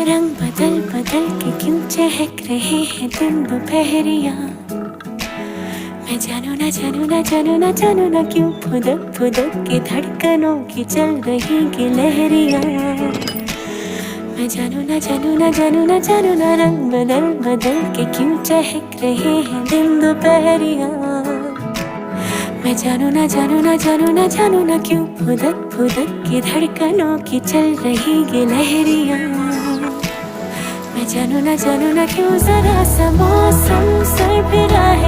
रंग बदल बदल के क्यों चहक रहे हैं दिन दोपहरिया। मैं जानू ना जानू ना जानू ना जानू ना क्यों फुदक फुदक के धड़कनों की चल रही गिलहरियाँ। मैं जानू ना जानू ना जानू ना जानू ना रंग बदल बदल के क्यों चहक रहे हैं दिन दोपहरिया। मैं जानू ना जानू ना जानू ना जानू ना क्यों फुदक फुदक के धड़कनों की चल रही गिलहरियाँ। मैं जानू ना क्यों जरा सा मौसम सर फिरा है